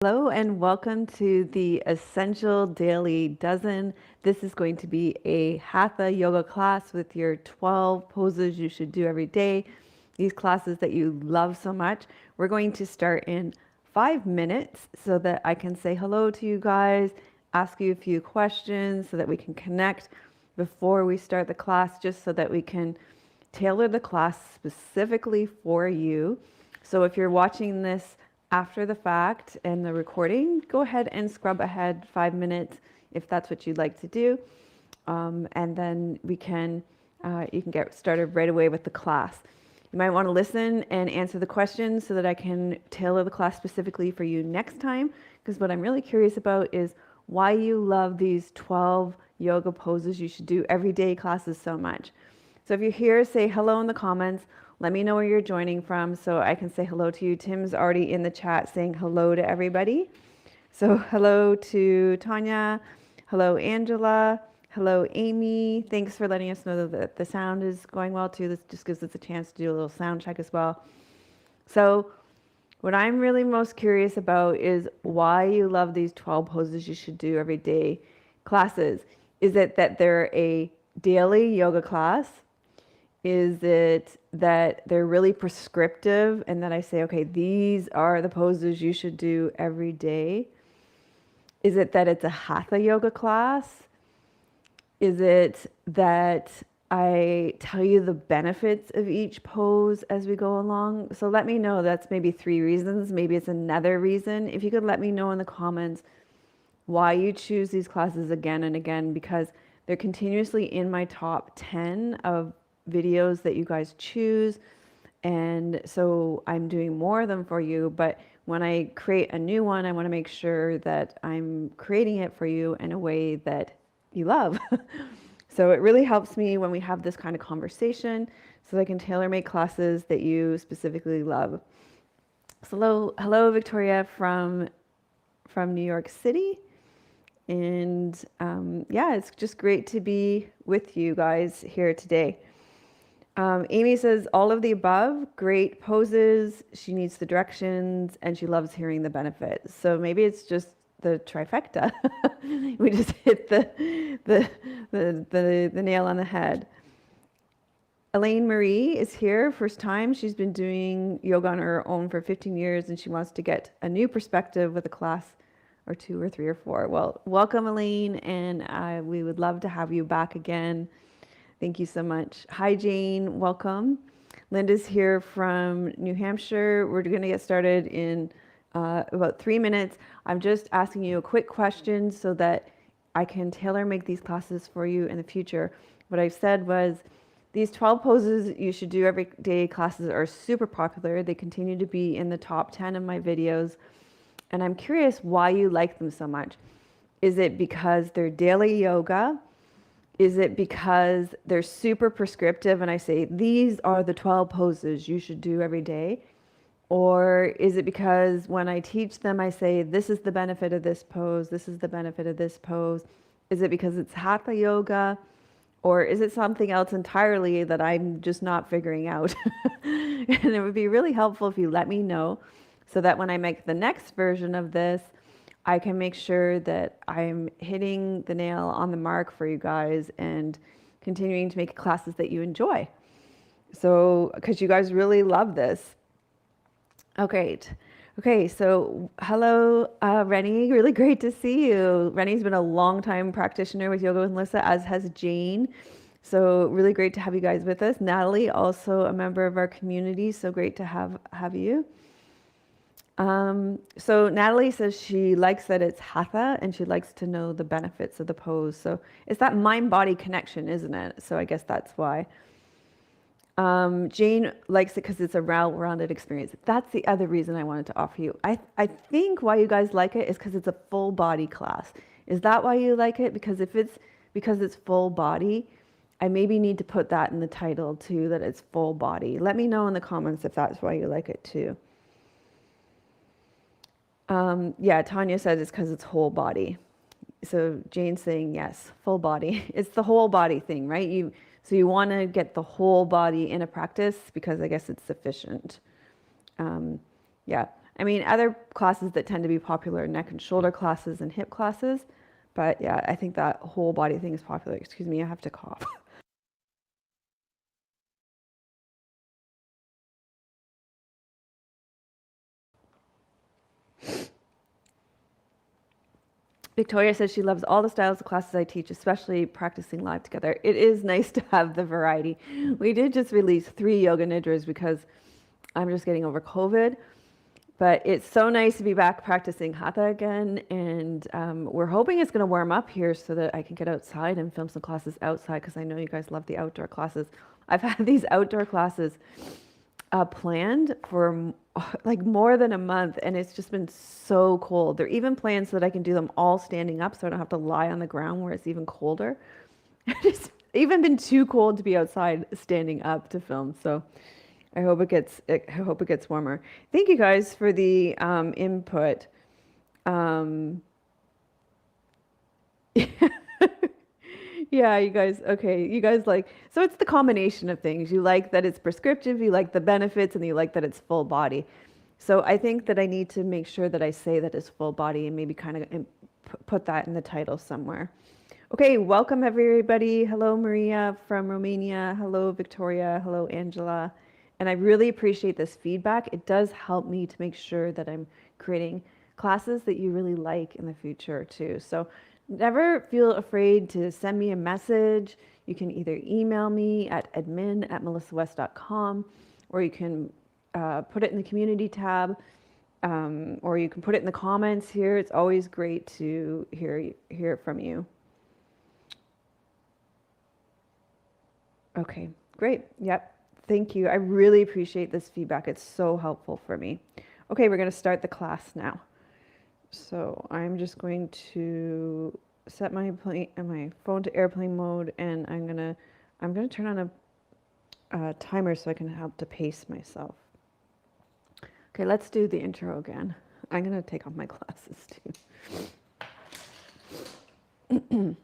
Hello and welcome to the Essential Daily Dozen. This is going to be a hatha yoga class with your 12 poses you should do every day. These classes that you love so much. We're going to start in 5 minutes so that I can say hello to you guys, ask you a few questions so that we can connect before we start the class, just so that we can tailor the class specifically for you. So if you're watching this after the fact and the recording, go ahead and scrub ahead 5 minutes if that's what you'd like to do. And then you can get started right away with the class. You might want to listen and answer the questions so that I can tailor the class specifically for you next time. Because what I'm really curious about is why you love these 12 yoga poses you should do every day classes so much. So if you're here, say hello in the comments. Let me know where you're joining from so I can say hello to you. Tim's already in the chat saying hello to everybody. So hello to Tanya. Hello, Angela. Hello, Amy. Thanks for letting us know that the sound is going well too. This just gives us a chance to do a little sound check as well. So what I'm really most curious about is why you love these 12 poses you should do every day classes. Is it that they're a daily yoga class? Is it that they're really prescriptive and that I say, okay, these are the poses you should do every day? Is it that it's a hatha yoga class? Is it that I tell you the benefits of each pose as we go along? So let me know. That's maybe 3 reasons. Maybe it's another reason. If you could let me know in the comments why you choose these classes again and again, because they're continuously in my top 10 of videos that you guys choose. And so I'm doing more of them for you. But when I create a new one, I want to make sure that I'm creating it for you in a way that you love. So it really helps me when we have this kind of conversation so that I can tailor make classes that you specifically love. So hello Victoria from New York City. And yeah, it's just great to be with you guys here today. Amy says, all of the above, great poses. She needs the directions and she loves hearing the benefits. So maybe it's just the trifecta. We just hit the nail on the head. Elaine Marie is here, first time. She's been doing yoga on her own for 15 years and she wants to get a new perspective with a class or 2 or 3 or 4. Well, welcome Elaine, and we would love to have you back again. Thank you so much. Hi, Jane. Welcome. Linda's here from New Hampshire. We're going to get started in about 3 minutes. I'm just asking you a quick question so that I can tailor make these classes for you in the future. What I said was these 12 poses you should do every day classes are super popular. They continue to be in the top 10 of my videos. And I'm curious why you like them so much. Is it because they're daily yoga? Is it because they're super prescriptive and I say, these are the 12 poses you should do every day? Or is it because when I teach them, I say, this is the benefit of this pose, this is the benefit of this pose? Is it because it's hatha yoga? Or is it something else entirely that I'm just not figuring out? And it would be really helpful if you let me know so that when I make the next version of this, I can make sure that I'm hitting the nail on the mark for you guys and continuing to make classes that you enjoy. So, because you guys really love this. Okay, so hello, Rennie. Really great to see you. Rennie's been a long time practitioner with Yoga with Melissa, as has Jane. So really great to have you guys with us. Natalie, also a member of our community. So great to have you. So Natalie says she likes that it's hatha and she likes to know the benefits of the pose. So it's that mind-body connection, isn't it? So I guess that's why. Jane likes it because it's a well-rounded experience. That's the other reason I wanted to offer you. I think why you guys like it is because it's a full body class. Is that why you like it? Because if it's because it's full body, I maybe need to put that in the title too, that it's full body. Let me know in the comments if that's why you like it too. Yeah, Tanya says it's because it's whole body. So Jane's saying yes, full body. It's the whole body thing, right? So you want to get the whole body in a practice because I guess it's sufficient. Yeah, I mean, other classes that tend to be popular are neck and shoulder classes and hip classes. But yeah, I think that whole body thing is popular. Excuse me, I have to cough. Victoria says she loves all the styles of classes I teach, especially practicing live together. It is nice to have the variety. We did just release 3 yoga nidras because I'm just getting over COVID. But it's so nice to be back practicing hatha again. And we're hoping it's going to warm up here so that I can get outside and film some classes outside because I know you guys love the outdoor classes. I've had these outdoor classes planned for like more than a month, and it's just been so cold. They're even planned so that I can do them all standing up so I don't have to lie on the ground where it's even colder. It's even been too cold to be outside standing up to film. So I hope I hope it gets warmer. Thank you guys for the input. Yeah, you guys, okay. You guys like, so it's the combination of things. You like that it's prescriptive, you like the benefits, and you like that it's full body. So I think that I need to make sure that I say that it's full body and maybe kind of put that in the title somewhere. Okay, welcome everybody. Hello, Maria from Romania. Hello, Victoria. Hello, Angela. And I really appreciate this feedback. It does help me to make sure that I'm creating classes that you really like in the future too. So never feel afraid to send me a message. You can either email me at admin@melissawest.com, or you can put it in the community tab, or you can put it in the comments here. It's always great to hear from you. Okay, great. Yep. Thank you. I really appreciate this feedback. It's so helpful for me. Okay, we're going to start the class now. So I'm just going to set my phone to airplane mode, and I'm gonna turn on a timer so I can help to pace myself. Okay, let's do the intro again. I'm gonna take off my glasses too.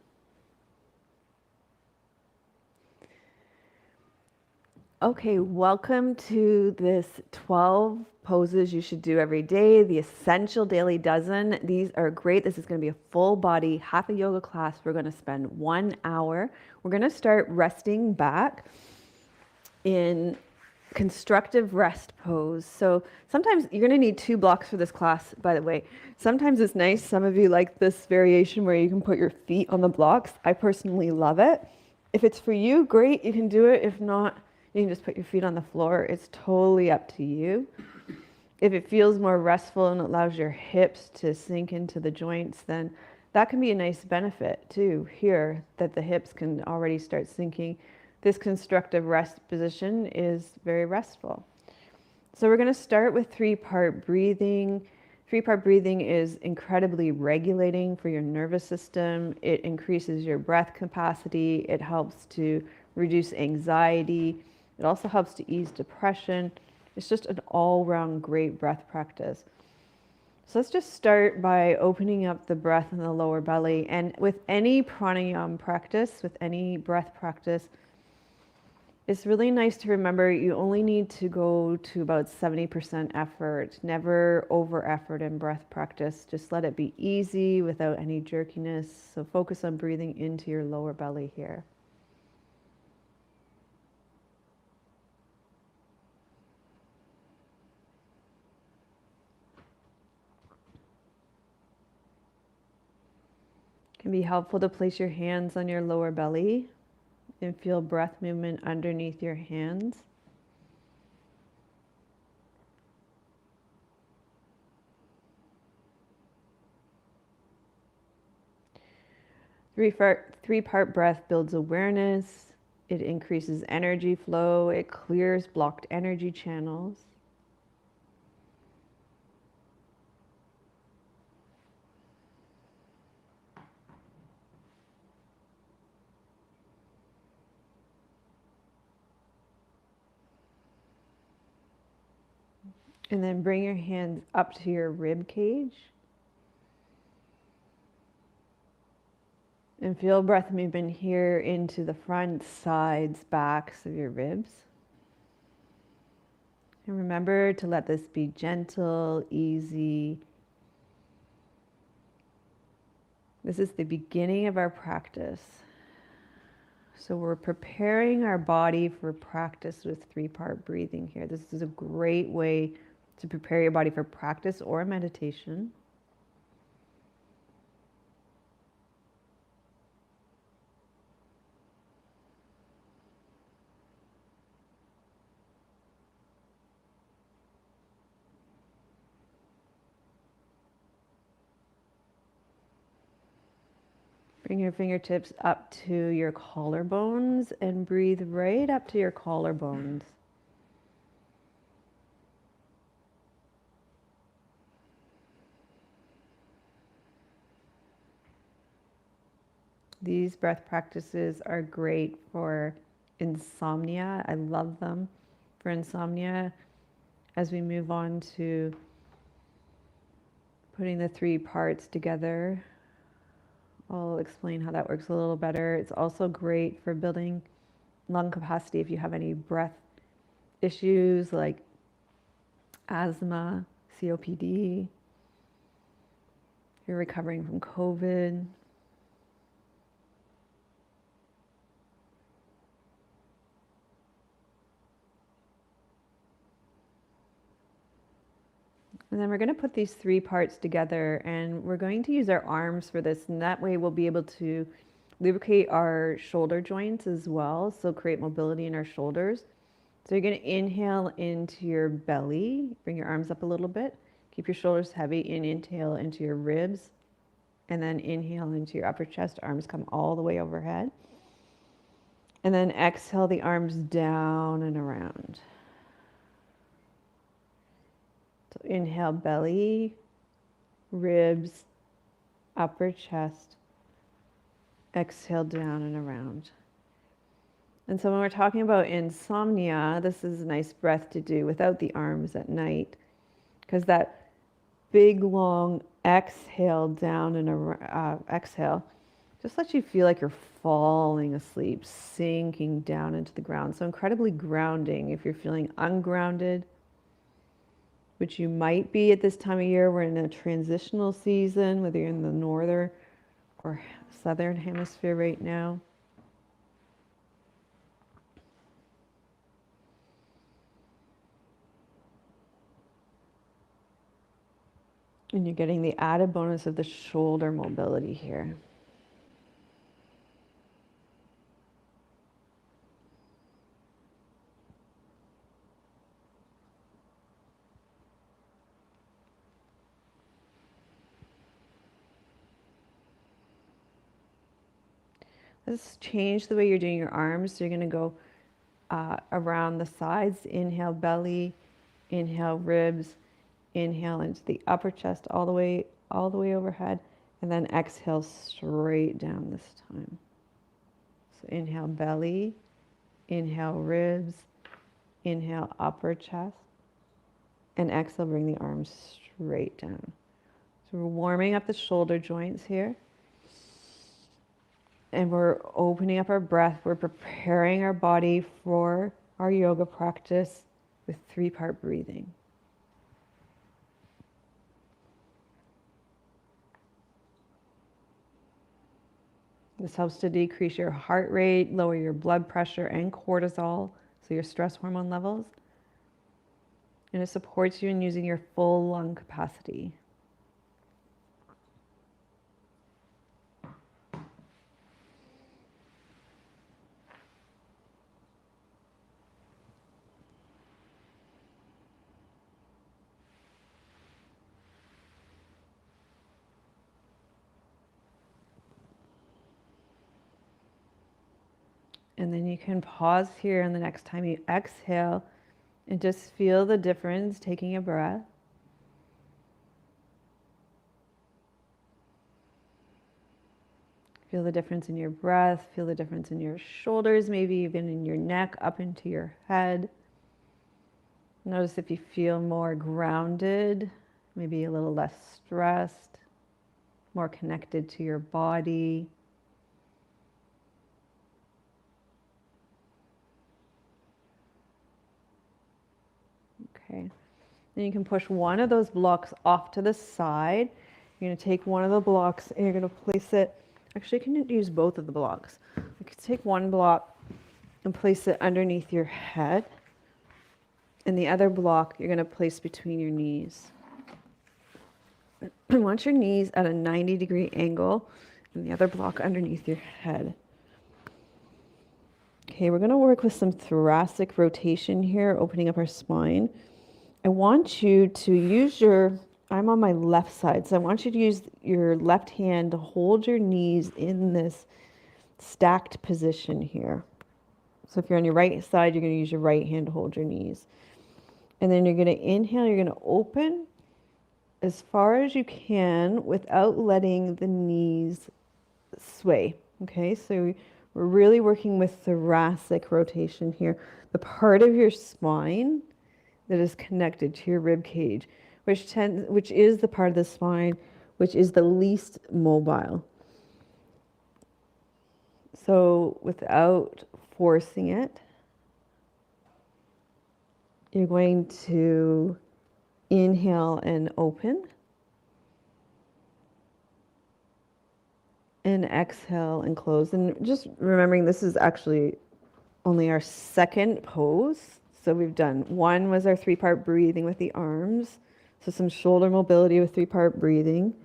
Okay, welcome to this 12 poses you should do every day, the Essential Daily Dozen. These are great. This is going to be a full body hatha yoga class. We're going to spend 1 hour. We're going to start resting back in constructive rest pose. So sometimes you're going to need 2 blocks for this class, by the way. Sometimes it's nice. Some of you like this variation where you can put your feet on the blocks. I personally love it. If it's for you, great, you can do it. If not, you can just put your feet on the floor. It's totally up to you. If it feels more restful and allows your hips to sink into the joints, then that can be a nice benefit too here, that the hips can already start sinking. This constructive rest position is very restful. So we're going to start with 3-part breathing. 3-part breathing is incredibly regulating for your nervous system. It increases your breath capacity. It helps to reduce anxiety. It also helps to ease depression. It's just an all-round great breath practice. So let's just start by opening up the breath in the lower belly. And with any pranayama practice, with any breath practice, it's really nice to remember you only need to go to about 70% effort. Never over effort in breath practice. Just let it be easy without any jerkiness. So focus on breathing into your lower belly here. It can be helpful to place your hands on your lower belly and feel breath movement underneath your hands. Three-part breath builds awareness. It increases energy flow. It clears blocked energy channels. And then bring your hands up to your rib cage. And feel breath movement here into the front, sides, backs of your ribs. And remember to let this be gentle, easy. This is the beginning of our practice. So we're preparing our body for practice with 3-part breathing here. This is a great way to prepare your body for practice or meditation. Bring your fingertips up to your collarbones and breathe right up to your collarbones. These breath practices are great for insomnia. I love them for insomnia. As we move on to putting the 3 parts together, I'll explain how that works a little better. It's also great for building lung capacity if you have any breath issues like asthma, COPD, you're recovering from COVID. And then we're going to put these 3 parts together, and we're going to use our arms for this, and that way we'll be able to lubricate our shoulder joints as well, so create mobility in our shoulders. So you're going to inhale into your belly, bring your arms up a little bit, keep your shoulders heavy, and inhale into your ribs, and then inhale into your upper chest, arms come all the way overhead. And then exhale the arms down and around. So inhale, belly, ribs, upper chest. Exhale down and around. And so when we're talking about insomnia, this is a nice breath to do without the arms at night, because that big long exhale down and exhale just lets you feel like you're falling asleep, sinking down into the ground. So incredibly grounding if you're feeling ungrounded, which you might be at this time of year. We're in a transitional season, whether you're in the northern or southern hemisphere right now. And you're getting the added bonus of the shoulder mobility here. Let's change the way you're doing your arms. So you're going to go around the sides. Inhale, belly. Inhale, ribs. Inhale into the upper chest all the way overhead. And then exhale straight down this time. So inhale, belly. Inhale, ribs. Inhale, upper chest. And exhale, bring the arms straight down. So we're warming up the shoulder joints here. And we're opening up our breath. We're preparing our body for our yoga practice with 3-part breathing. This helps to decrease your heart rate, lower your blood pressure and cortisol, so your stress hormone levels. And it supports you in using your full lung capacity. And then you can pause here, and the next time you exhale, and just feel the difference taking a breath. Feel the difference in your breath, feel the difference in your shoulders, maybe even in your neck, up into your head. Notice if you feel more grounded, maybe a little less stressed, more connected to your body. Then you can push one of those blocks off to the side. You're going to take one of the blocks and you're going to place it. Actually, you can use both of the blocks. You can take one block and place it underneath your head. And the other block you're going to place between your knees. I want your knees at a 90-degree angle and the other block underneath your head. Okay, we're going to work with some thoracic rotation here, opening up our spine. I want you to use I'm on my left side, so I want you to use your left hand to hold your knees in this stacked position here. So if you're on your right side, you're going to use your right hand to hold your knees. And then you're going to inhale, you're going to open as far as you can without letting the knees sway. Okay, so we're really working with thoracic rotation here. The part of your spine that is connected to your rib cage, which is the part of the spine which is the least mobile. So without forcing it, you're going to inhale and open, and exhale and close. And just remembering this is actually only our second pose. So we've done one was our 3-part breathing with the arms. So some shoulder mobility with 3-part breathing.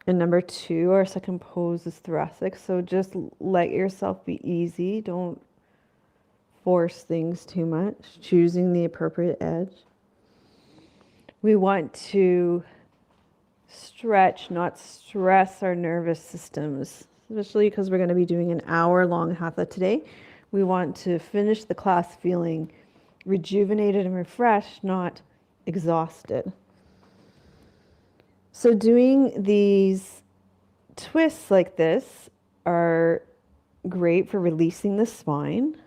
And number 2, our second pose is thoracic. So just let yourself be easy. Don't force things too much. Choosing the appropriate edge. We want to stretch, not stress our nervous systems, especially because we're going to be doing an hour-long hatha today. We want to finish the class feeling rejuvenated and refreshed, not exhausted. So doing these twists like this are great for releasing the spine,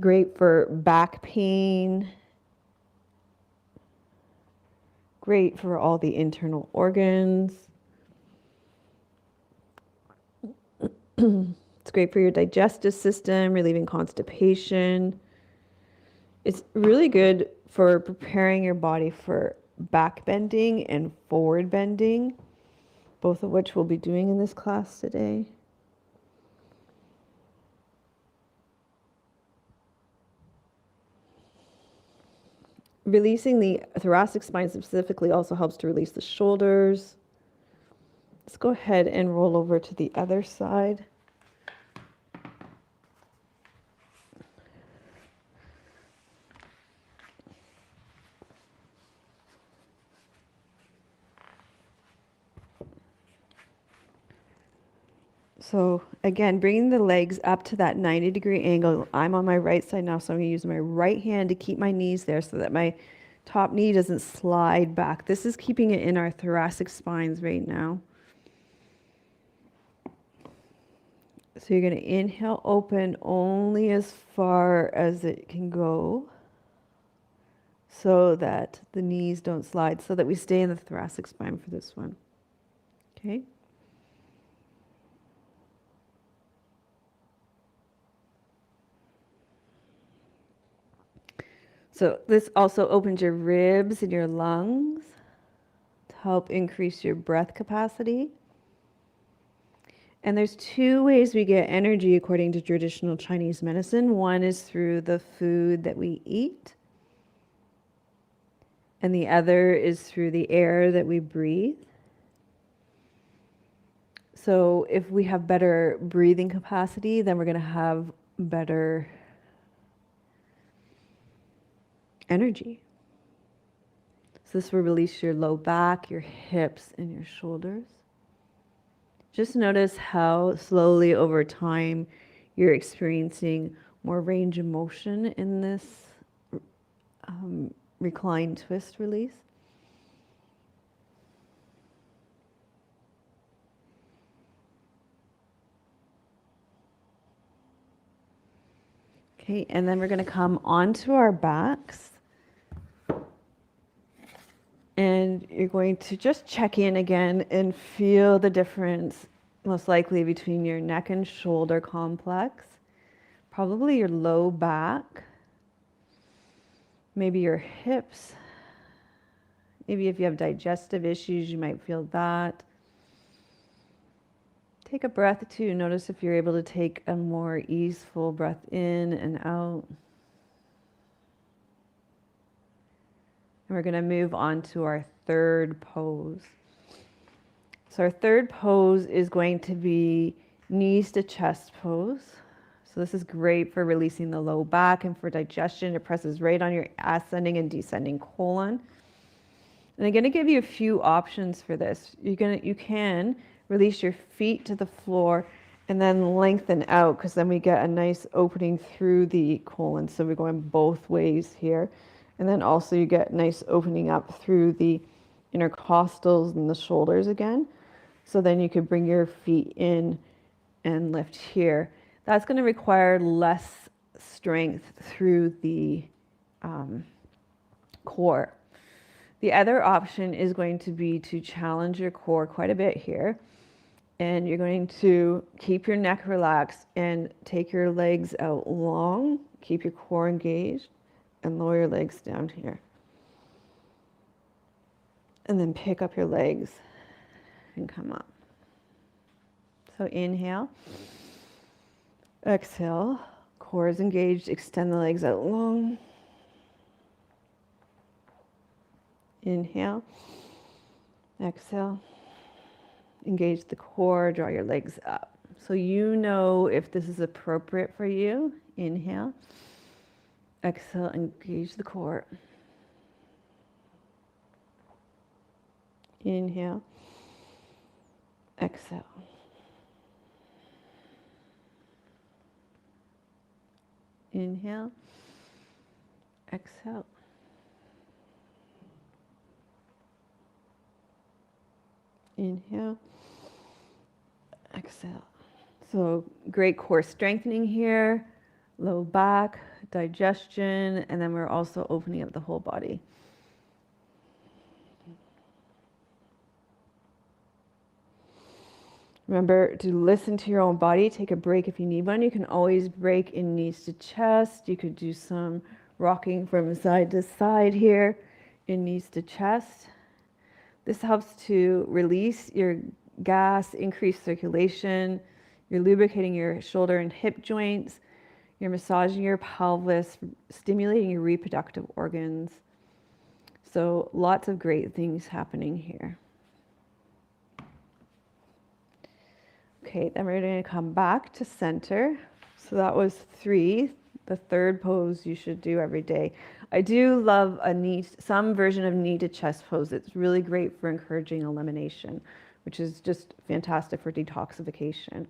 great for back pain, great for all the internal organs. It's great for your digestive system, relieving constipation. It's really good for preparing your body for back bending and forward bending, both of which we'll be doing in this class today. Releasing the thoracic spine specifically also helps to release the shoulders. Let's go ahead and roll over to the other side. So again, bringing the legs up to that 90-degree angle. I'm on my right side now, so I'm going to use my right hand to keep my knees there so that my top knee doesn't slide back. This is keeping it in our thoracic spines right now. So you're going to inhale, open only as far as it can go so that the knees don't slide, so that we stay in the thoracic spine for this one. Okay? So this also opens your ribs and your lungs to help increase your breath capacity. And there's 2 ways we get energy according to traditional Chinese medicine. One is through the food that we eat, and the other is through the air that we breathe. So if we have better breathing capacity, then we're going to have better energy. So this will release your low back, your hips, and your shoulders. Just notice how slowly over time you're experiencing more range of motion in this recline twist release. Okay, and then we're going to come onto our backs. And you're going to just check in again and feel the difference, most likely between your neck and shoulder complex, probably your low back, maybe your hips. Maybe if you have digestive issues, you might feel that. Take a breath too. Notice if you're able to take a more easeful breath in and out. And we're going to move on to our third pose. So our third pose is going to be knees to chest pose. So this is great for releasing the low back and for digestion. It presses right on your ascending and descending colon. And I'm going to give you a few options for this. You can release your feet to the floor and then lengthen out, because then we get a nice opening through the colon. So we're going both ways here. And then also you get nice opening up through the intercostals and the shoulders again. So then you could bring your feet in and lift here. That's going to require less strength through the core. The other option is going to be to challenge your core quite a bit here. And you're going to keep your neck relaxed and take your legs out long, keep your core engaged, and lower your legs down here. And then pick up your legs and come up. So inhale, exhale, core is engaged, extend the legs out long. Inhale, exhale, engage the core, draw your legs up. So you know if this is appropriate for you. Inhale, exhale, engage the core. Inhale, exhale. Inhale, exhale. Inhale, exhale. So great core strengthening here, low back, digestion, and then we're also opening up the whole body. Remember to listen to your own body. Take a break if you need one. You can always break in knees to chest. You could do some rocking from side to side here in knees to chest. This helps to release your gas, increase circulation. You're lubricating your shoulder and hip joints. You're massaging your pelvis, stimulating your reproductive organs. So lots of great things happening here. Okay, then we're going to come back to center. So that was 3, the third pose you should do every day. I do love some version of knee to chest pose. It's really great for encouraging elimination, which is just fantastic for detoxification.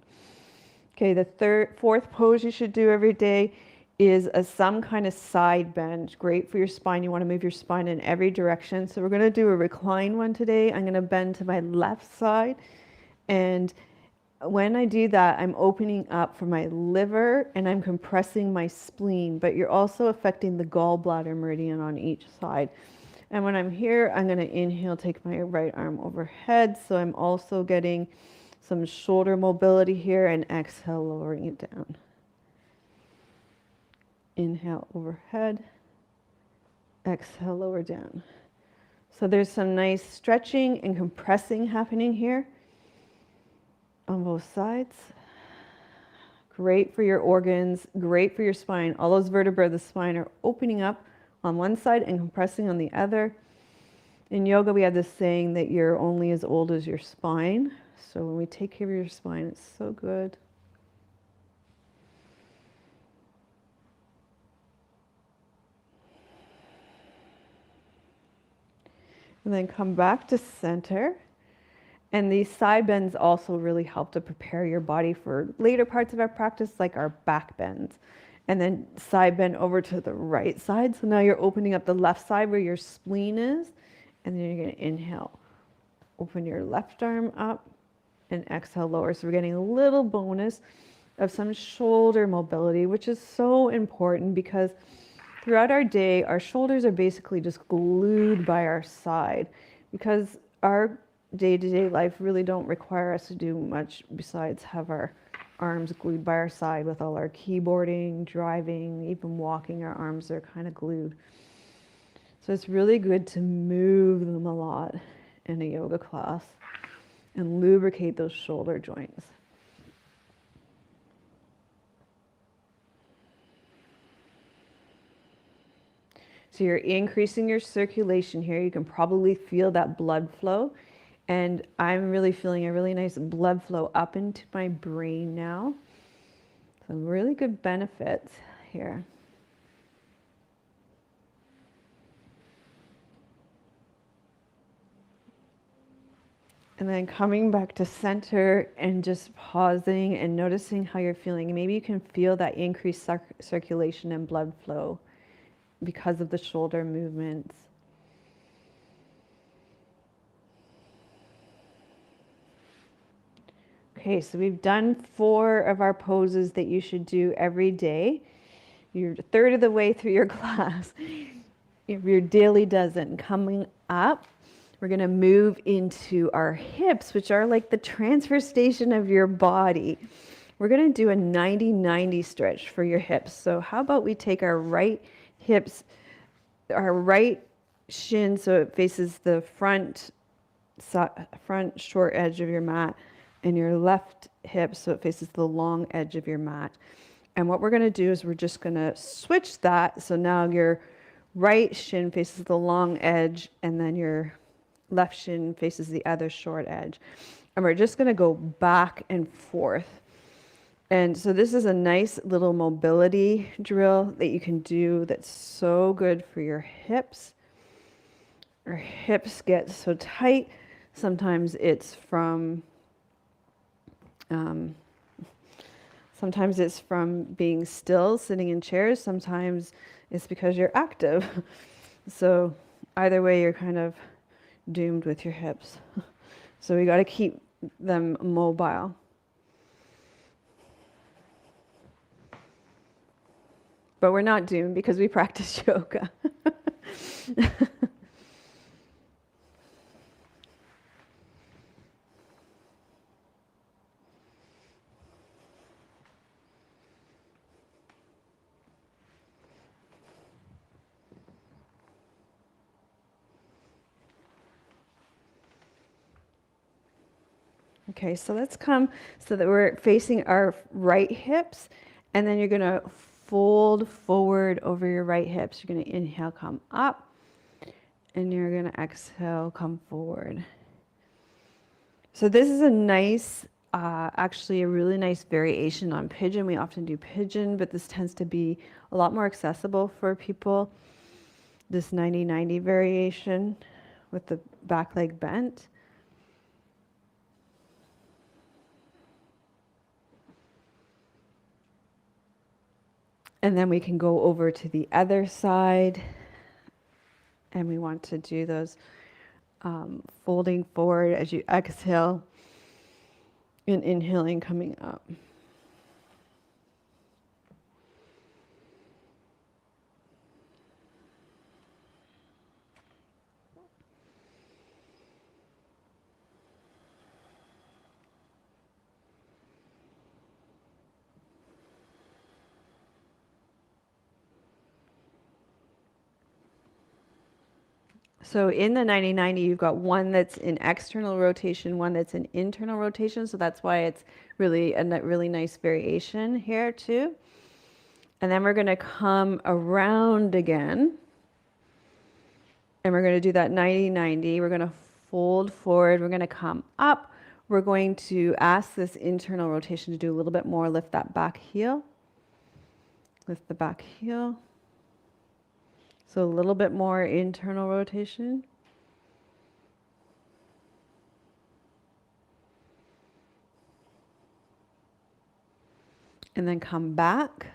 Okay, the fourth pose you should do every day is some kind of side bend. Great for your spine. You want to move your spine in every direction. So we're going to do a recline one today. I'm going to bend to my left side, and when I do that, I'm opening up for my liver and I'm compressing my spleen, but you're also affecting the gallbladder meridian on each side. And when I'm here, I'm going to inhale, take my right arm overhead. So I'm also getting some shoulder mobility here, and exhale, lowering it down. Inhale, overhead. Exhale, lower down. So there's some nice stretching and compressing happening here on both sides. Great for your organs, great for your spine. All those vertebrae of the spine are opening up on one side and compressing on the other. In yoga, we have this saying that you're only as old as your spine. So when we take care of your spine, it's so good. And then come back to center. And these side bends also really help to prepare your body for later parts of our practice, like our back bends. And then side bend over to the right side. So now you're opening up the left side where your spleen is. And then you're going to inhale. Open your left arm up and exhale, lower. So we're getting a little bonus of some shoulder mobility, which is so important because throughout our day, our shoulders are basically just glued by our side, because our day-to-day life really don't require us to do much besides have our arms glued by our side. With all our keyboarding, driving, even walking, our arms are kind of glued. So it's really good to move them a lot in a yoga class and lubricate those shoulder joints. So you're increasing your circulation here. You can probably feel that blood flow. And I'm really feeling a really nice blood flow up into my brain now. Some really good benefits here. And then coming back to center and just pausing and noticing how you're feeling. Maybe you can feel that increased circulation and blood flow because of the shoulder movements. Okay, so we've done 4 of our poses that you should do every day. You're a third of the way through your class. Your daily dozen. Coming up, we're going to move into our hips, which are like the transfer station of your body. We're going to do a 90-90 stretch for your hips. So how about we take our right hips, our right shin, so it faces the front short edge of your mat, and your left hip so it faces the long edge of your mat. And what we're going to do is we're just going to switch that. So now your right shin faces the long edge, and then your left shin faces the other short edge. And we're just going to go back and forth. And so this is a nice little mobility drill that you can do that's so good for your hips. Our hips get so tight. Sometimes it's from being still, sitting in chairs. Sometimes it's because you're active. So either way, you're kind of doomed with your hips. So we got to keep them mobile. But we're not doomed because we practice yoga. Okay, so let's come so that we're facing our right hips, and then you're going to fold forward over your right hips. You're going to inhale, come up, and you're going to exhale, come forward. So this is a nice, actually a really nice variation on pigeon. We often do pigeon, but this tends to be a lot more accessible for people. This 90-90 variation with the back leg bent. And then we can go over to the other side, and we want to do those folding forward as you exhale and inhaling, coming up. So in the 90-90, you've got one that's in external rotation, one that's in internal rotation. So that's why it's really a really nice variation here too. And then we're going to come around again. And we're going to do that 90-90. We're going to fold forward. We're going to come up. We're going to ask this internal rotation to do a little bit more. Lift that back heel. Lift the back heel. So a little bit more internal rotation. And then come back.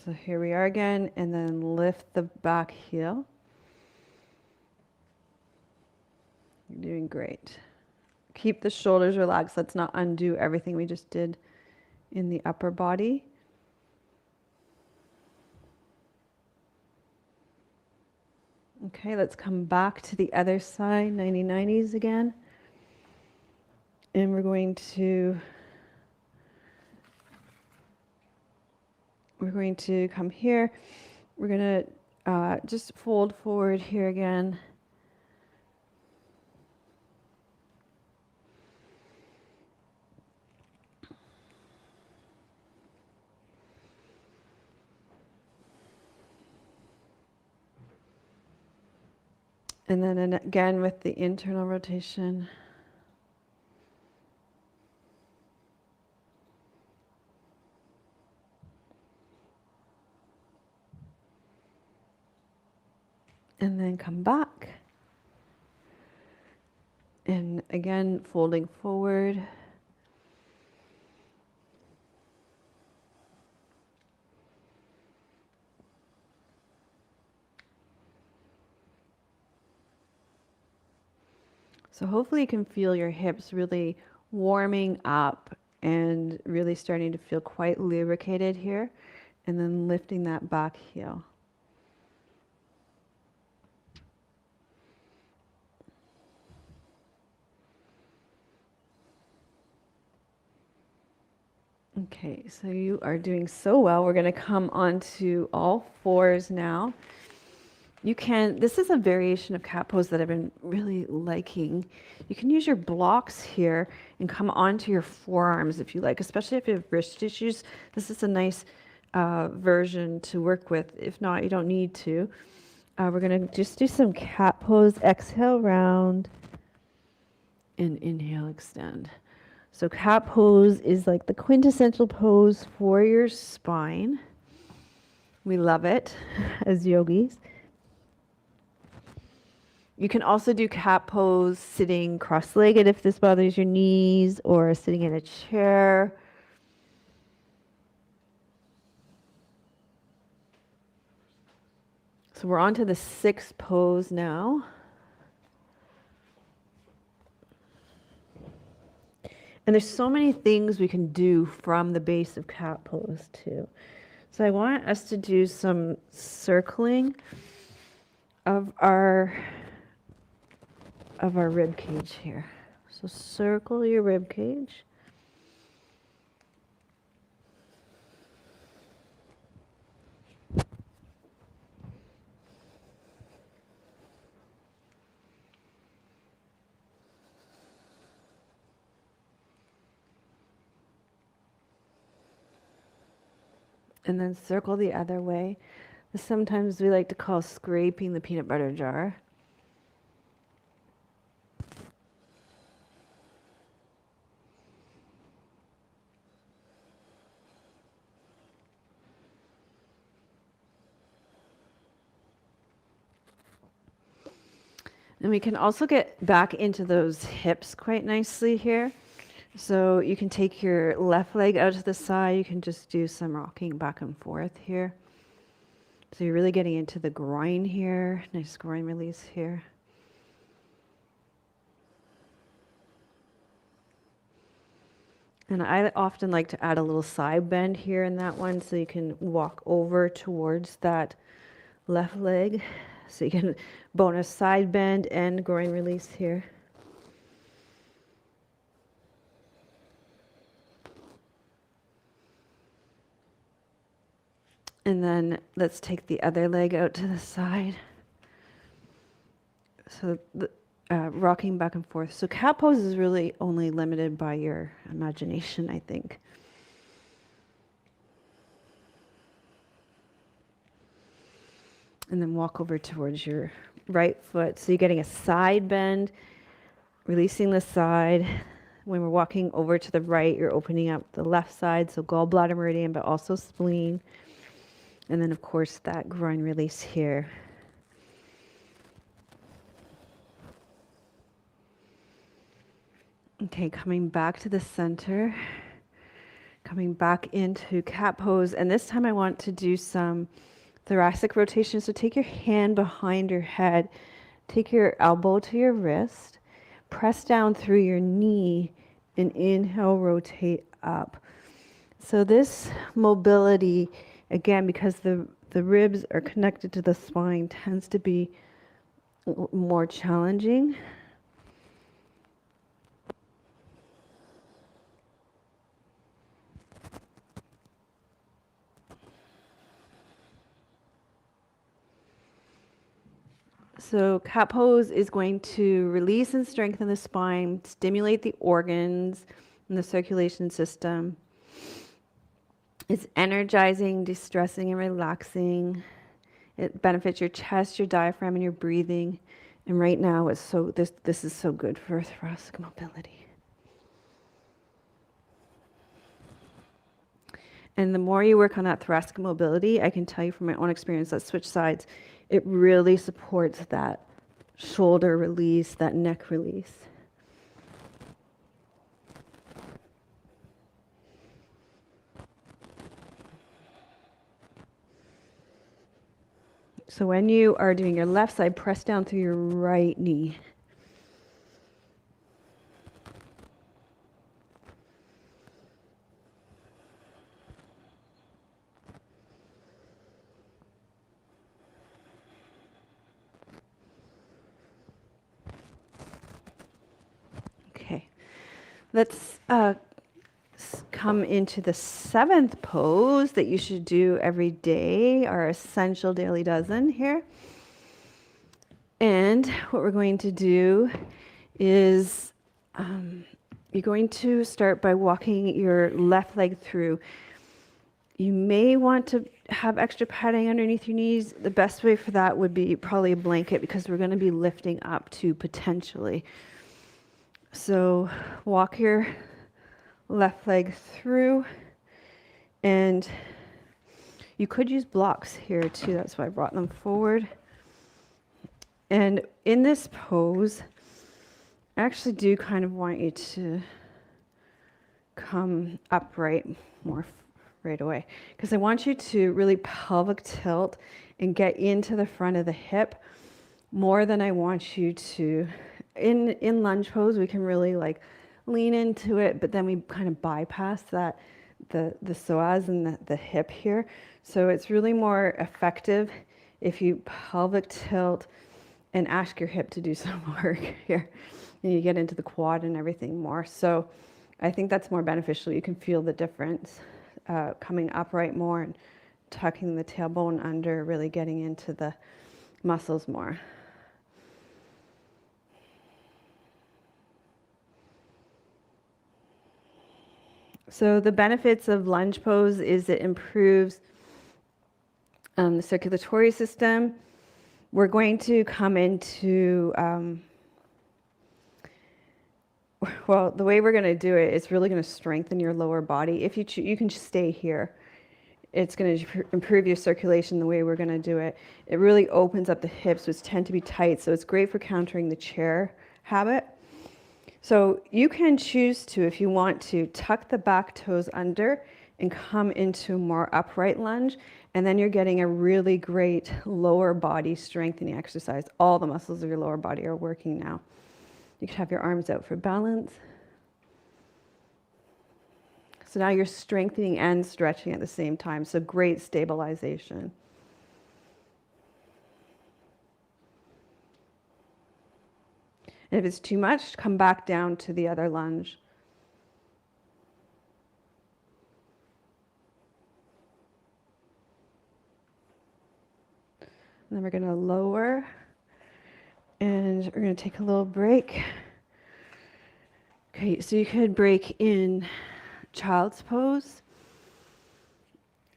So here we are again, and then lift the back heel. You're doing great. Keep the shoulders relaxed. Let's not undo everything we just did in the upper body. Okay, let's come back to the other side, 90-90s again. And we're going to come here. We're going to just fold forward here again. And then again with the internal rotation. And then come back. And again, folding forward. So hopefully you can feel your hips really warming up and really starting to feel quite lubricated here. And then lifting that back heel. Okay, so you are doing so well. We're going to come onto all fours now. You can, this is a variation of cat pose that I've been really liking. You can use your blocks here and come onto your forearms if you like, especially if you have wrist issues. This is a nice version to work with. If not, you don't need to. We're going to just do some cat pose. Exhale, round, and inhale, extend. So cat pose is like the quintessential pose for your spine. We love it as yogis. You can also do cat pose sitting cross-legged if this bothers your knees, or sitting in a chair. So we're on to the sixth pose now. And there's so many things we can do from the base of cat pose too. So I want us to do some circling of our rib cage here. So circle your rib cage. And then circle the other way. Sometimes we like to call scraping the peanut butter jar. And we can also get back into those hips quite nicely here. So you can take your left leg out to the side. You can just do some rocking back and forth here. So you're really getting into the groin here. Nice groin release here. And I often like to add a little side bend here in that one so you can walk over towards that left leg. So you can bonus side bend and groin release here. And then let's take the other leg out to the side. So the, rocking back and forth. So cat pose is really only limited by your imagination, I think. And then walk over towards your right foot. So you're getting a side bend, releasing the side. When we're walking over to the right, you're opening up the left side, so gallbladder meridian, but also spleen. And then, of course, that groin release here. Okay, coming back to the center, coming back into cat pose. And this time I want to do some thoracic rotation. So take your hand behind your head, take your elbow to your wrist, press down through your knee, and inhale, rotate up. So this mobility, again, because the ribs are connected to the spine, tends to be more challenging. So cat pose is going to release and strengthen the spine, stimulate the organs and the circulation system. It's energizing, distressing, and relaxing. It benefits your chest, your diaphragm, and your breathing. And right now, this is so good for thoracic mobility. And the more you work on that thoracic mobility, I can tell you from my own experience that switch sides, it really supports that shoulder release, that neck release. So when you are doing your left side, press down through your right knee. Okay, let's come into the 7th pose that you should do every day, our essential daily dozen here. And what we're going to do is you're going to start by walking your left leg through. You may want to have extra padding underneath your knees. The best way for that would be probably a blanket, because we're going to be lifting up to potentially. So walk your left leg through, and you could use blocks here too. That's why I brought them forward. And in this pose, I actually do kind of want you to come upright more right away, because I want you to really pelvic tilt and get into the front of the hip more than I want you to. In lunge pose, we can really like lean into it, but then we kind of bypass that, the psoas and the hip here. So it's really more effective if you pelvic tilt and ask your hip to do some work here, and you get into the quad and everything more. So I think that's more beneficial. You can feel the difference coming upright more and tucking the tailbone under, really getting into the muscles more. So the benefits of lunge pose is it improves the circulatory system. We're going to come into, well, the way we're going to do it is really going to strengthen your lower body. If you can just stay here. It's going to improve your circulation the way we're going to do it. It really opens up the hips, which tend to be tight, so it's great for countering the chair habit. So you can choose to, if you want to, tuck the back toes under and come into a more upright lunge, and then you're getting a really great lower body strengthening exercise. All the muscles of your lower body are working now. You can have your arms out for balance. So now you're strengthening and stretching at the same time, so great stabilization. And if it's too much, come back down to the other lunge. And then we're going to lower, and we're going to take a little break. Okay, so you could break in child's pose.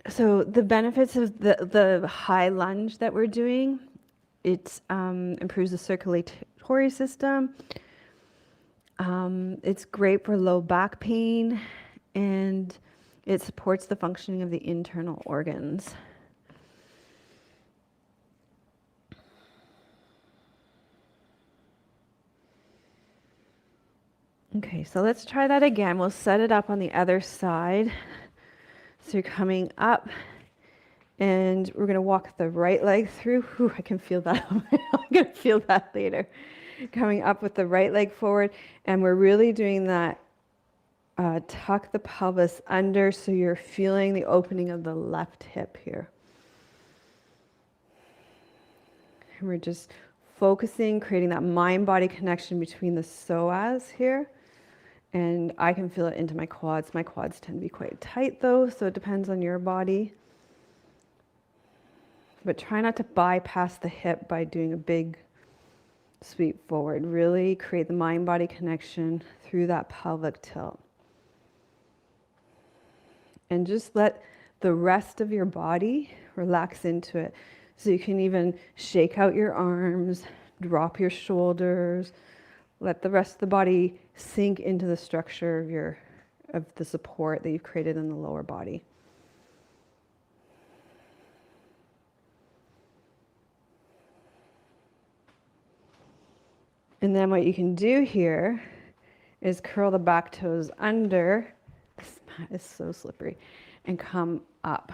So the benefits of the high lunge that we're doing, it improves the circulatory system. It's great for low back pain, and it supports the functioning of the internal organs. Okay, so let's try that again. We'll set it up on the other side. So you're coming up, and we're going to walk the right leg through. Whew, I can feel that. I'm going to feel that later. Coming up with the right leg forward, and we're really doing that tuck the pelvis under, so you're feeling the opening of the left hip here. And we're just focusing, creating that mind-body connection between the psoas here. And I can feel it into my quads. My quads tend to be quite tight though, so it depends on your body. But try not to bypass the hip by doing a big Sweep forward. Really create the mind-body connection through that pelvic tilt. And just let the rest of your body relax into it. So you can even shake out your arms, drop your shoulders, let the rest of the body sink into the structure of the support that you've created in the lower body. And then what you can do here is curl the back toes under. This mat is so slippery. And come up.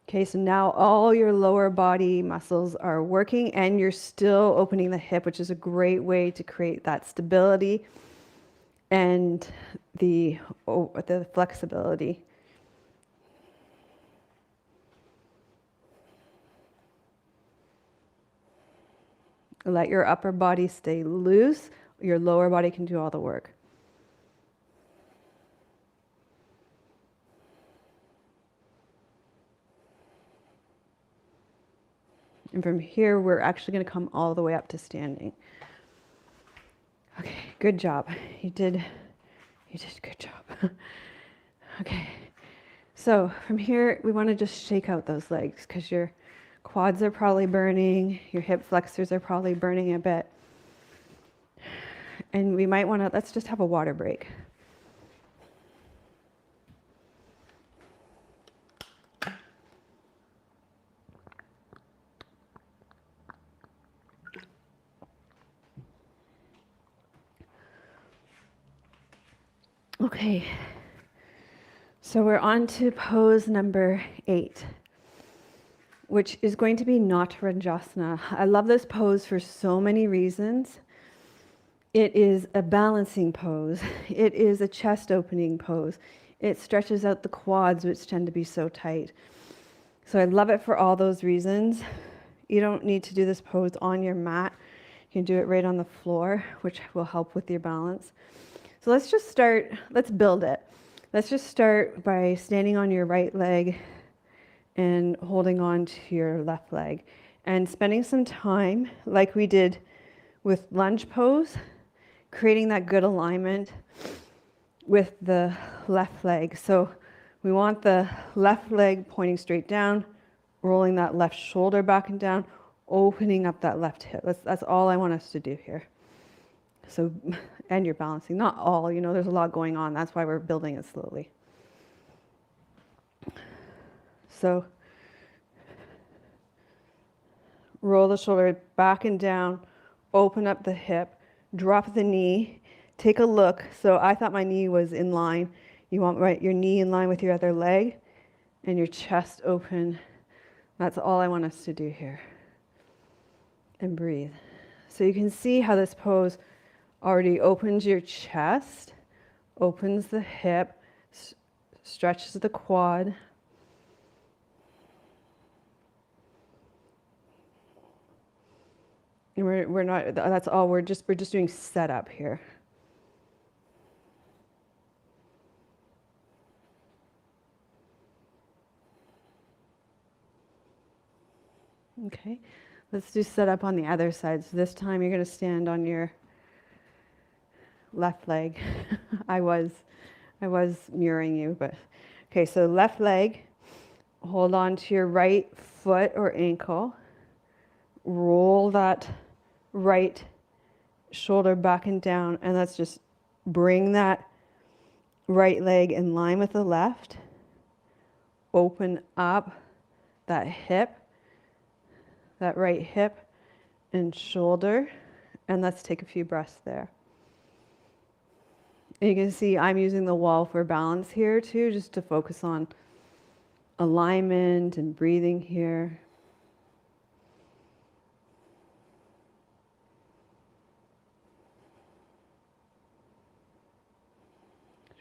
Okay, so now all your lower body muscles are working and you're still opening the hip, which is a great way to create that stability and the flexibility. Let your upper body stay loose. Your lower body can do all the work. And from here, we're actually going to come all the way up to standing. Okay, good job. You did a good job. Okay, so from here, we want to just shake out those legs because your quads are probably burning, your hip flexors are probably burning a bit. And we might want to, let's just have a water break. Okay, so we're on to pose number 8, which is going to be not Ranjasana. I love this pose for so many reasons. It is a balancing pose. It is a chest opening pose. It stretches out the quads, which tend to be so tight. So I love it for all those reasons. You don't need to do this pose on your mat. You can do it right on the floor, which will help with your balance. So let's just start, let's build it. Let's just start by standing on your right leg and holding on to your left leg and spending some time like we did with lunge pose, creating that good alignment with the left leg. So we want the left leg pointing straight down, rolling that left shoulder back and down, opening up that left hip. That's all I want us to do here. So, and you're balancing, not all, there's a lot going on. That's why we're building it slowly. So, roll the shoulder back and down, open up the hip, drop the knee, take a look. So I thought my knee was in line. You want your knee in line with your other leg and your chest open. That's all I want us to do here. And breathe. So you can see how this pose already opens your chest, opens the hip, stretches the quad. And we're not, that's all, we're just doing setup here. Okay, let's do setup on the other side. So this time you're going to stand on your left leg. I was mirroring you, but okay, so left leg, hold on to your right foot or ankle, roll that right shoulder back and down, and let's just bring that right leg in line with the left, open up that hip, that right hip and shoulder, and let's take a few breaths there. And you can see I'm using the wall for balance here too, just to focus on alignment and breathing here.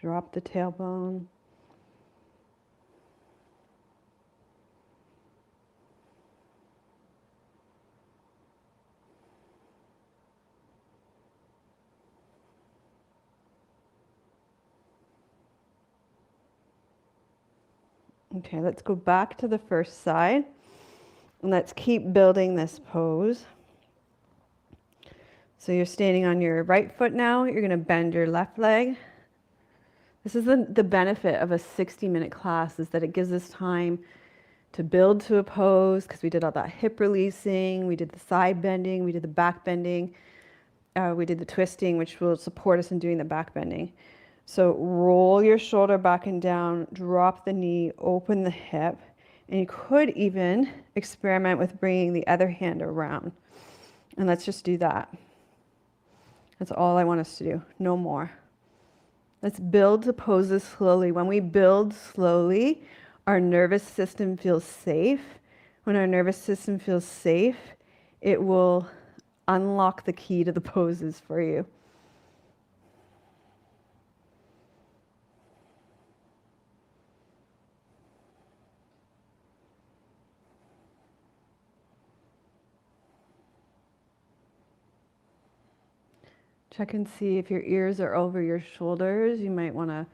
Drop the tailbone. Okay, let's go back to the first side. And let's keep building this pose. So you're standing on your right foot now. You're going to bend your left leg. This is the benefit of a 60-minute class, is that it gives us time to build to a pose, because we did all that hip releasing, we did the side bending, we did the back bending, we did the twisting, which will support us in doing the back bending. So roll your shoulder back and down, drop the knee, open the hip, and you could even experiment with bringing the other hand around. And let's just do that. That's all I want us to do, no more. Let's build to poses slowly. When we build slowly, our nervous system feels safe. When our nervous system feels safe, it will unlock the key to the poses for you. Check and see if your ears are over your shoulders. You might want to,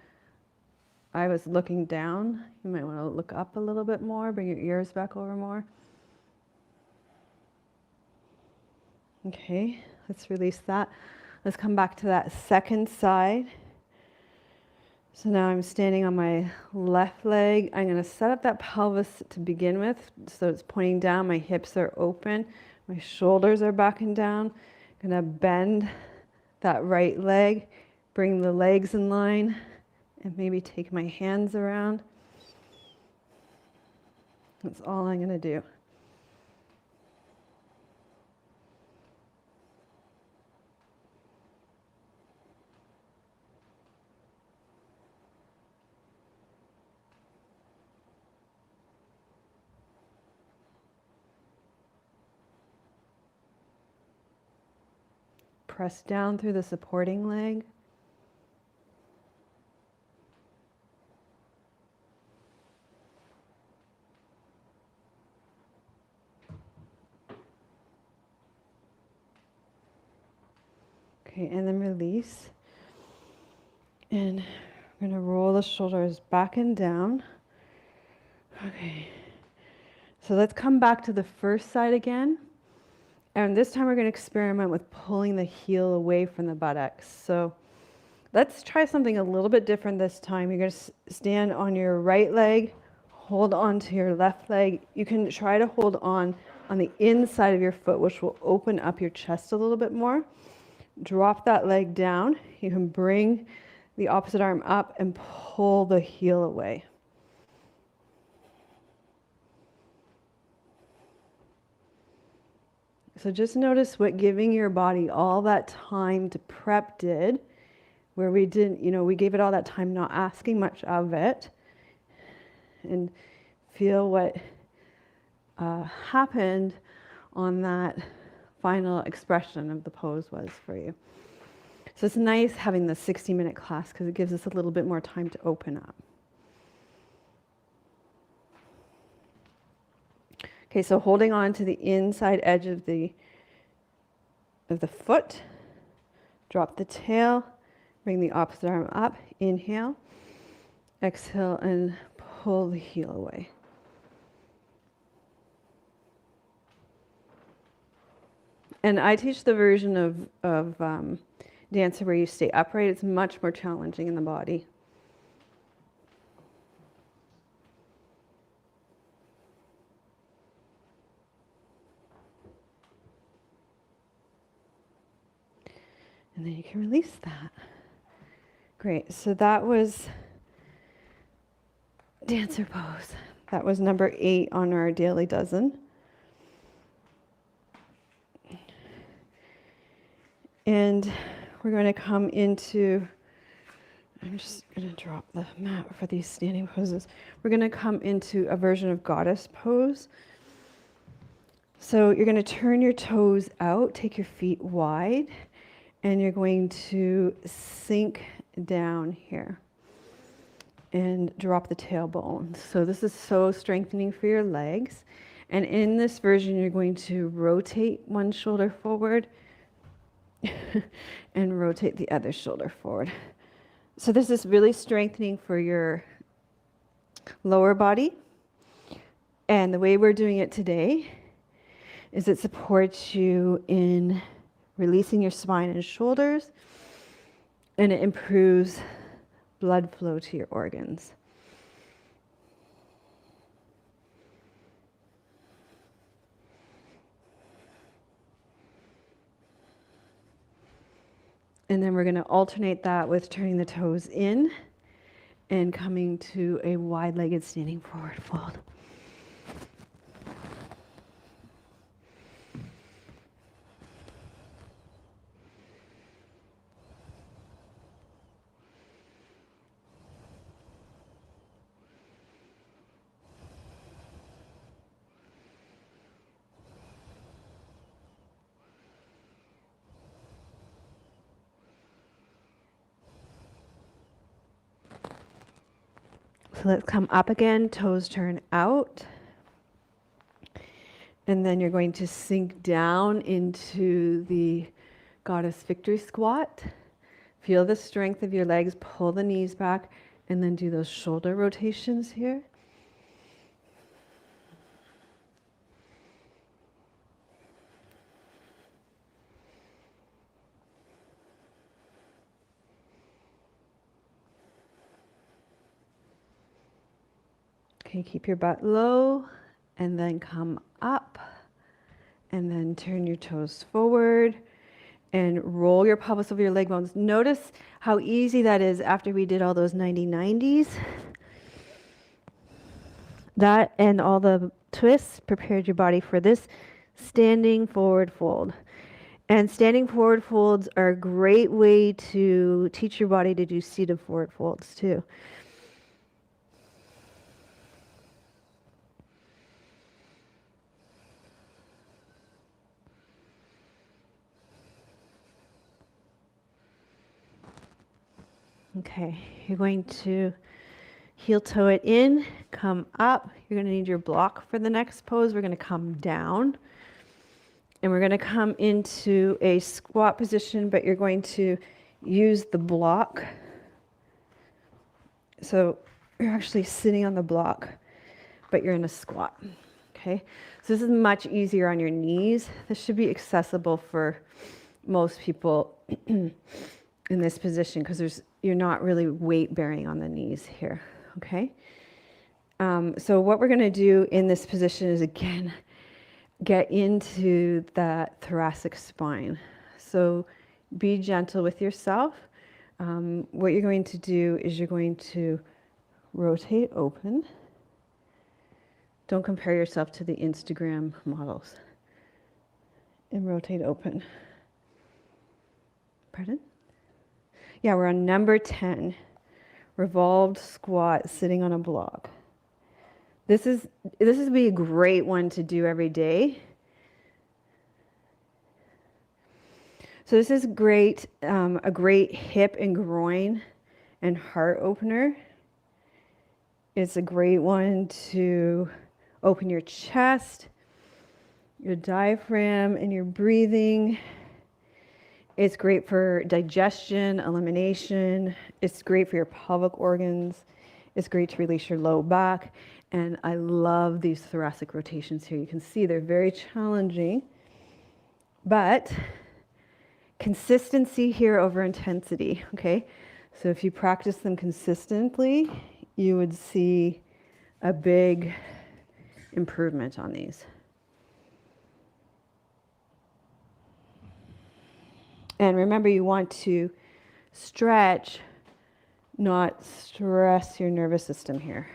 I was looking down. You might want to look up a little bit more, bring your ears back over more. Okay, let's release that. Let's come back to that second side. So now I'm standing on my left leg. I'm going to set up that pelvis to begin with. So it's pointing down, my hips are open, my shoulders are back and down. I'm going to bend that right leg, bring the legs in line, and maybe take my hands around. That's all I'm going to do. Press down through the supporting leg. Okay, and then release. And we're going to roll the shoulders back and down. Okay. So let's come back to the first side again. And this time we're going to experiment with pulling the heel away from the buttocks. So let's try something a little bit different this time. You're going to stand on your right leg, hold on to your left leg. You can try to hold on the inside of your foot, which will open up your chest a little bit more. Drop that leg down. You can bring the opposite arm up and pull the heel away. So just notice what giving your body all that time to prep did, where we didn't, we gave it all that time not asking much of it, and feel what happened on that final expression of the pose was for you. So it's nice having the 60-minute class because it gives us a little bit more time to open up. Okay, so holding on to the inside edge of the foot, drop the tail, bring the opposite arm up, inhale, exhale, and pull the heel away. And I teach the version of dancer where you stay upright. It's much more challenging in the body. And then you can release that. Great. So that was dancer pose. That was number 8 on our daily dozen. And we're going to come into, I'm just going to drop the mat for these standing poses. We're going to come into a version of goddess pose. So you're going to turn your toes out, take your feet wide, and you're going to sink down here and drop the tailbone. So this is so strengthening for your legs. And in this version, you're going to rotate one shoulder forward and rotate the other shoulder forward. So this is really strengthening for your lower body. And the way we're doing it today is it supports you in releasing your spine and shoulders, and it improves blood flow to your organs. And then we're going to alternate that with turning the toes in and coming to a wide-legged standing forward fold. So let's come up again, toes turn out. And then you're going to sink down into the Goddess Victory Squat. Feel the strength of your legs, pull the knees back, and then do those shoulder rotations here. Okay, keep your butt low, and then come up, and then turn your toes forward, and roll your pelvis over your leg bones. Notice how easy that is after we did all those 90-90s. That and all the twists prepared your body for this standing forward fold. And standing forward folds are a great way to teach your body to do seated forward folds too. Okay, you're going to heel toe it in, come up. You're going to need your block for the next pose. We're going to come down. And we're going to come into a squat position, but you're going to use the block. So you're actually sitting on the block, but you're in a squat. Okay, so this is much easier on your knees. This should be accessible for most people in this position because you're not really weight bearing on the knees here. Okay, so what we're going to do in this position is again get into that thoracic spine. So be gentle with yourself. What you're going to do is you're going to rotate open. Don't compare yourself to the Instagram models. And rotate open. Pardon? Yeah, we're on number 10. Revolved squat, sitting on a block. This is be a great one to do every day. So this is great, a great hip and groin and heart opener. It's a great one to open your chest, your diaphragm, and your breathing. It's great for digestion, elimination. It's great for your pelvic organs. It's great to release your low back. And I love these thoracic rotations here. You can see they're very challenging, but consistency here over intensity, okay? So if you practice them consistently, you would see a big improvement on these. And remember, you want to stretch, not stress your nervous system here.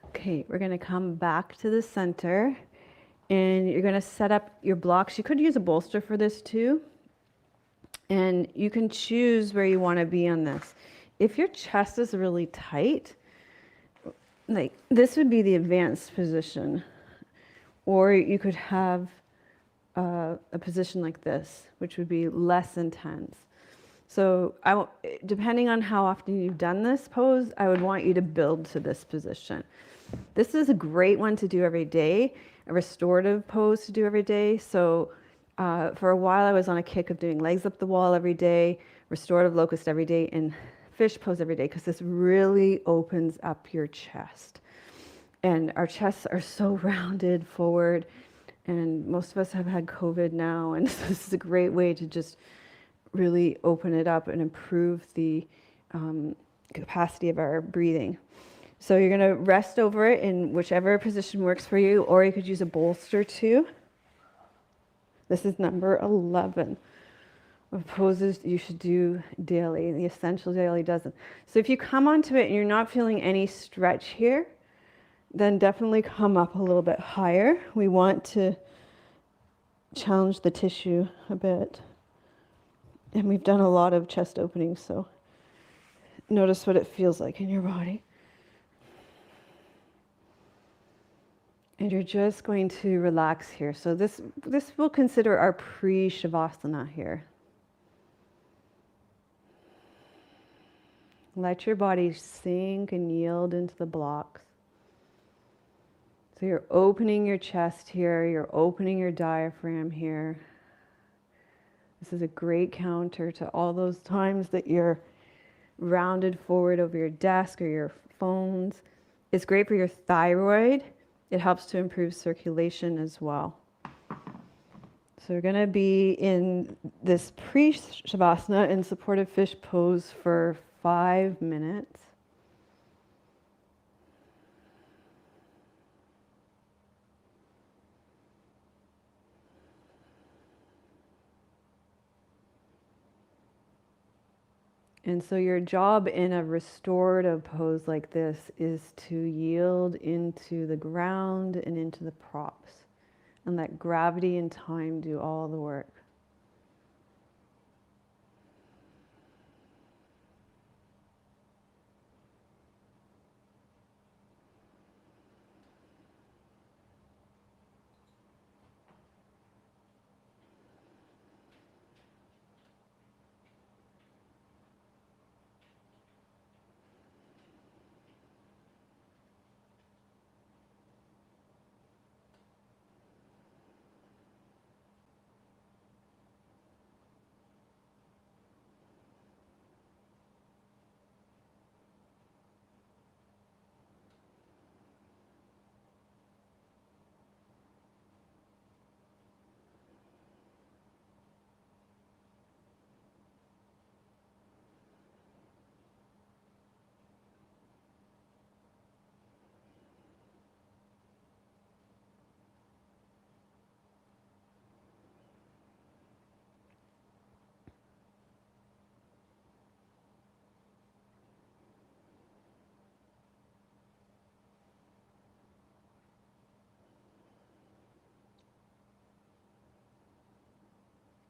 Okay, we're going to come back to the center and you're going to set up your blocks. You could use a bolster for this too. And you can choose where you want to be on this. If your chest is really tight, like this would be the advanced position. Or you could have a position like this, which would be less intense. So depending on how often you've done this pose, I would want you to build to this position. This is a great one to do every day, a restorative pose to do every day. So for a while I was on a kick of doing legs up the wall every day, restorative locust every day, and fish pose every day, because this really opens up your chest. And our chests are so rounded forward, and most of us have had COVID now, and so this is a great way to just really open it up and improve the capacity of our breathing. So you're going to rest over it in whichever position works for you, or you could use a bolster too. This is number 11 of poses you should do daily, the essential daily dozen. So if you come onto it and you're not feeling any stretch here, then definitely come up a little bit higher. We want to challenge the tissue a bit. And we've done a lot of chest openings, so notice what it feels like in your body. And you're just going to relax here. So this we'll consider our pre-shavasana here. Let your body sink and yield into the blocks. So you're opening your chest here, you're opening your diaphragm here. This is a great counter to all those times that you're rounded forward over your desk or your phones. It's great for your thyroid. It helps to improve circulation as well. So we're going to be in this pre-shavasana in supportive fish pose for 5 minutes. And so your job in a restorative pose like this is to yield into the ground and into the props, and let gravity and time do all the work.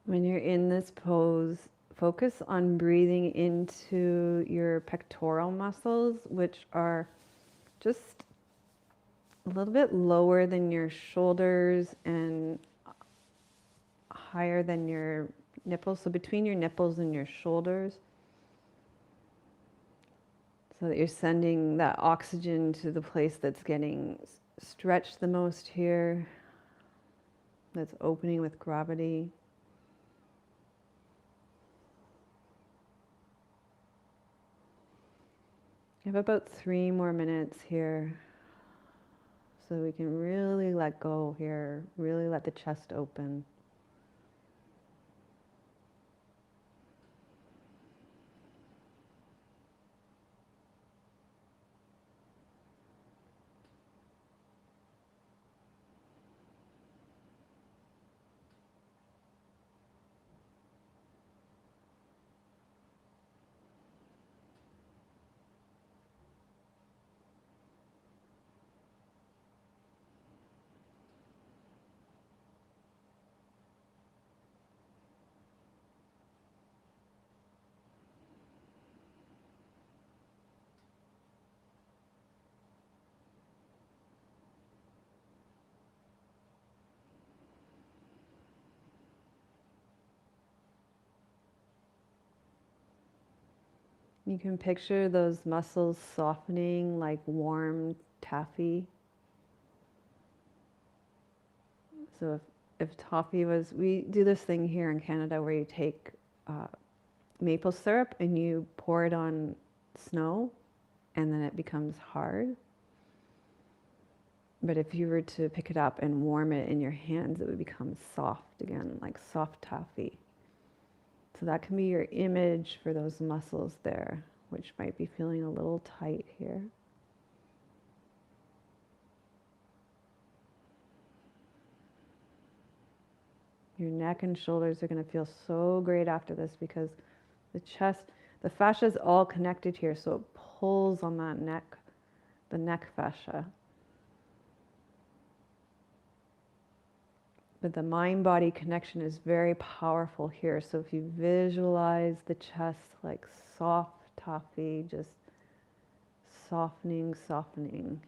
When you're in this pose, focus on breathing into your pectoral muscles, which are just a little bit lower than your shoulders and higher than your nipples. So between your nipples and your shoulders, so that you're sending that oxygen to the place that's getting stretched the most here, that's opening with gravity. We have about 3 more minutes here, so we can really let go here, really let the chest open. You can picture those muscles softening like warm taffy. So if toffee was, we do this thing here in Canada where you take maple syrup and you pour it on snow and then it becomes hard. But if you were to pick it up and warm it in your hands, it would become soft again, like soft taffy. So that can be your image for those muscles there, which might be feeling a little tight here. Your neck and shoulders are going to feel so great after this because the chest, the fascia is all connected here, so it pulls on that neck, the neck fascia. But the mind-body connection is very powerful here. So if you visualize the chest like soft toffee, just softening, softening.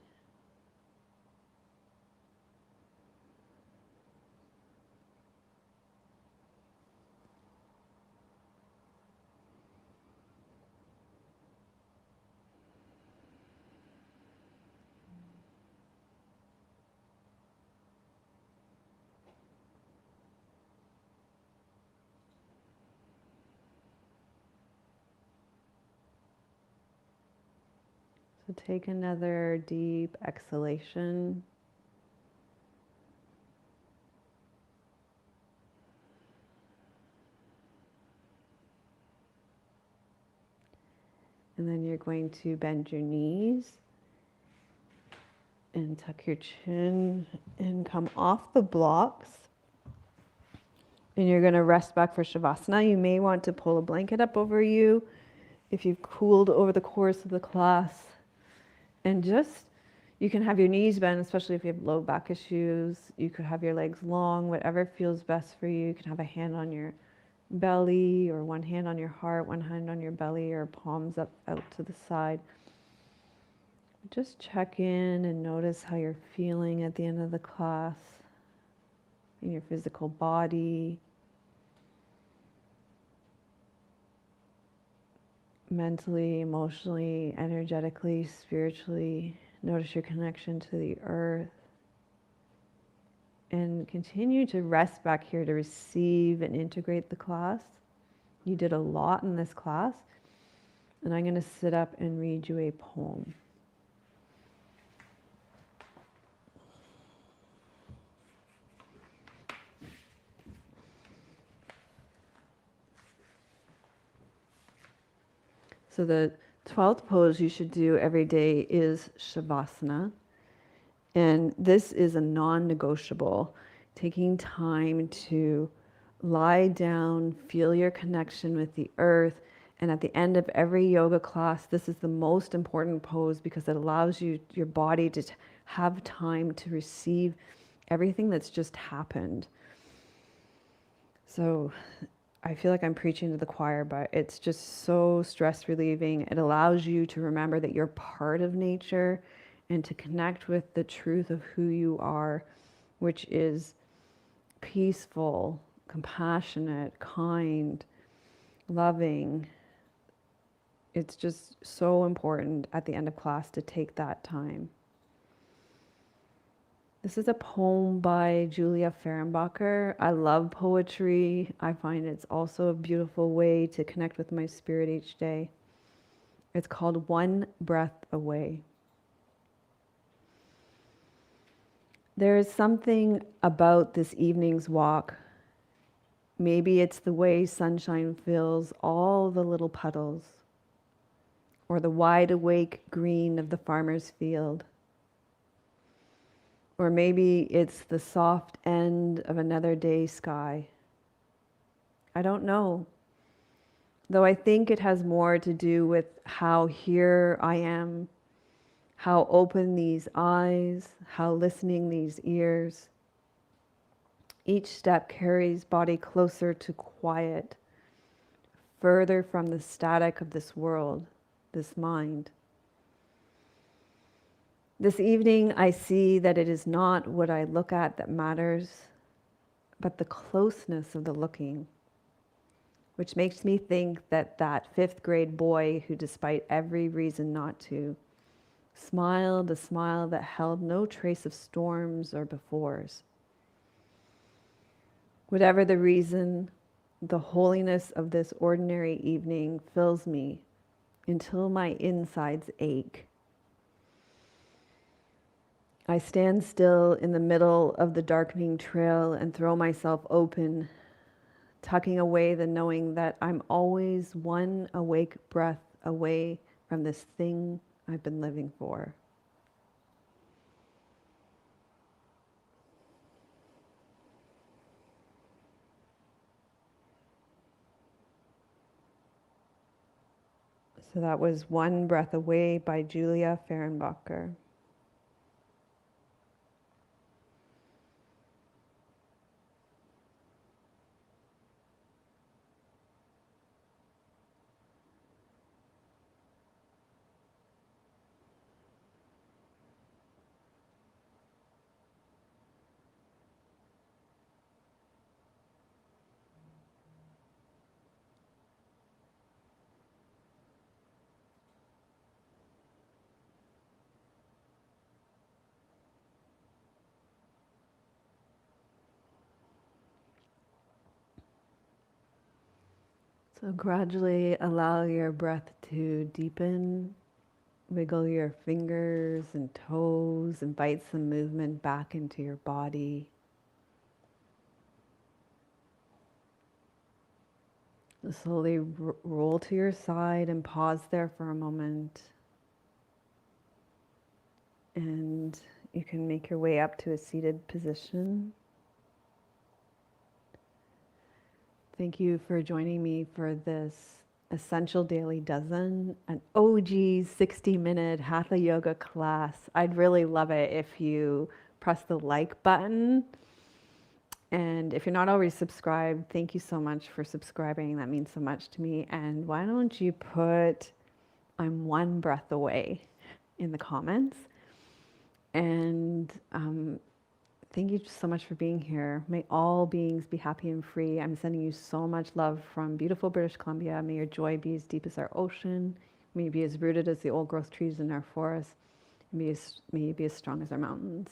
So take another deep exhalation. And then you're going to bend your knees and tuck your chin and come off the blocks. And you're going to rest back for Shavasana. You may want to pull a blanket up over you if you've cooled over the course of the class. And just, you can have your knees bent, especially if you have low back issues. You could have your legs long, whatever feels best for you. You can have a hand on your belly or one hand on your heart, one hand on your belly, or palms up out to the side. Just check in and notice how you're feeling at the end of the class in your physical body, mentally, emotionally, energetically, spiritually. Notice your connection to the earth. And continue to rest back here to receive and integrate the class. You did a lot in this class. And I'm going to sit up and read you a poem. So the 12th pose you should do every day is Shavasana. And this is a non-negotiable, taking time to lie down, feel your connection with the earth. And at the end of every yoga class, this is the most important pose because it allows you, your body to have time to receive everything that's just happened. So I feel like I'm preaching to the choir, but it's just so stress relieving. It allows you to remember that you're part of nature and to connect with the truth of who you are, which is peaceful, compassionate, kind, loving. It's just so important at the end of class to take that time. This is a poem by Julia Fehrenbacher. I love poetry. I find it's also a beautiful way to connect with my spirit each day. It's called One Breath Away. There is something about this evening's walk. Maybe it's the way sunshine fills all the little puddles, or the wide awake green of the farmer's field. Or maybe it's the soft end of another day's sky. I don't know. Though I think it has more to do with how here I am, how open these eyes, how listening these ears. Each step carries body closer to quiet, further from the static of this world, this mind. This evening, I see that it is not what I look at that matters, but the closeness of the looking. which makes me think that that fifth grade boy who, despite every reason not to, smiled a smile that held no trace of storms or befores. Whatever the reason, the holiness of this ordinary evening fills me until my insides ache. I stand still in the middle of the darkening trail and throw myself open, tucking away the knowing that I'm always one awake breath away from this thing I've been living for. So that was One Breath Away by Julia Fehrenbacher. So gradually allow your breath to deepen. Wiggle your fingers and toes, invite some movement back into your body. Slowly roll to your side and pause there for a moment. And you can make your way up to a seated position. Thank you for joining me for this Essential Daily Dozen, an OG 60-minute Hatha Yoga class. I'd really love it if you press the like button. And if you're not already subscribed, thank you so much for subscribing. That means so much to me. And why don't you put "I'm one breath away" in the comments? And thank you so much for being here. May all beings be happy and free. I'm sending you so much love from beautiful British Columbia. May your joy be as deep as our ocean. May you be as rooted as the old growth trees in our forests. May you be as strong as our mountains.